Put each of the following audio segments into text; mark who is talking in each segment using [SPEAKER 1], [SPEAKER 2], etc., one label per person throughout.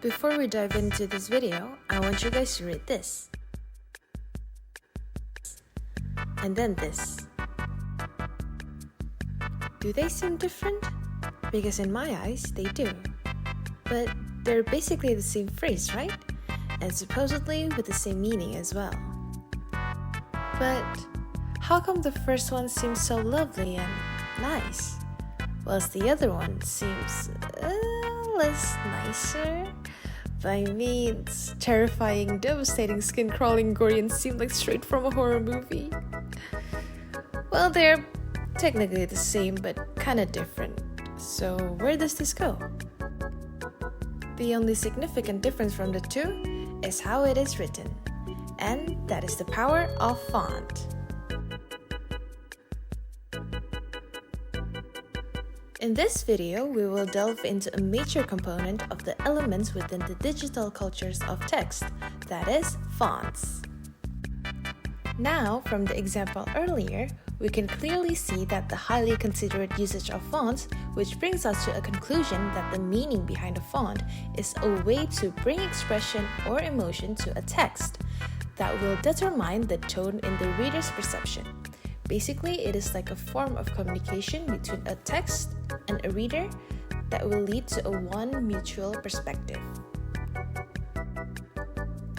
[SPEAKER 1] Before we dive into this video, I want you guys to read this. And then this. Do they seem different? Because in my eyes, they do. But they're basically the same phrase, right? And supposedly with the same meaning as well. But how come the first one seems so lovely and nice, whilst the other one seems less nicer? By me, it's terrifying, devastating, skin-crawling, gory, and seem like straight from a horror movie. Well, they're technically the same, but kinda different. So where does this go? The only significant difference from the two is how it is written, and that is the power of font. In this video, we will delve into a major component of the elements within the digital cultures of text, that is, fonts. Now, from the example earlier, we can clearly see that the highly considerate usage of fonts, which brings us to a conclusion that the meaning behind a font is a way to bring expression or emotion to a text that will determine the tone in the reader's perception. Basically, it is like a form of communication between a text and a reader that will lead to a one mutual perspective.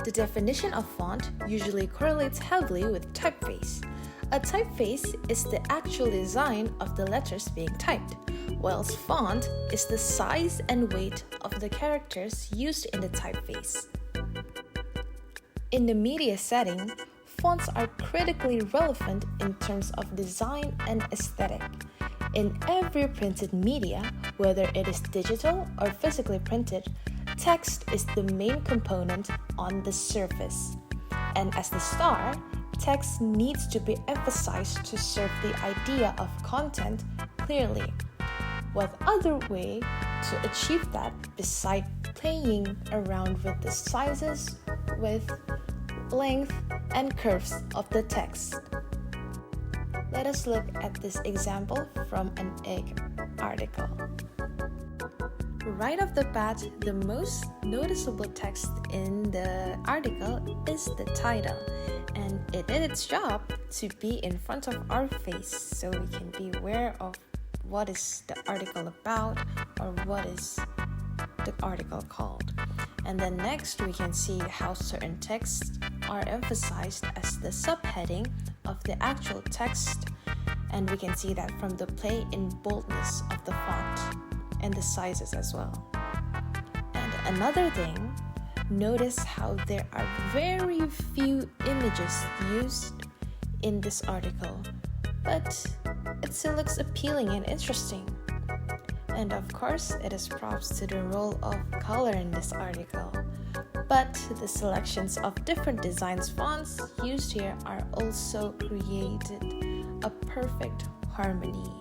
[SPEAKER 1] The definition of font usually correlates heavily with typeface. A typeface is the actual design of the letters being typed, whilst font is the size and weight of the characters used in the typeface. In the media setting, fonts are critically relevant in terms of design and aesthetic. In every printed media, whether it is digital or physically printed, text is the main component on the surface. And as the star, text needs to be emphasized to serve the idea of content clearly. What other way to achieve that besides playing around with the sizes, width, length, and curves of the text? Let us look at this example from an egg article. Right off the bat, the most noticeable text in the article is the title, and it did its job to be in front of our face so we can be aware of what is the article about or what is the article called. And then next we can see how certain texts are emphasized as the subheading of the actual text, and we can see that from the play in boldness of the font and the sizes as well. And another thing, notice how there are very few images used in this article, but it still looks appealing and interesting. And of course, it is props to the role of color in this article. But the selections of different designs fonts used here are also created a perfect harmony.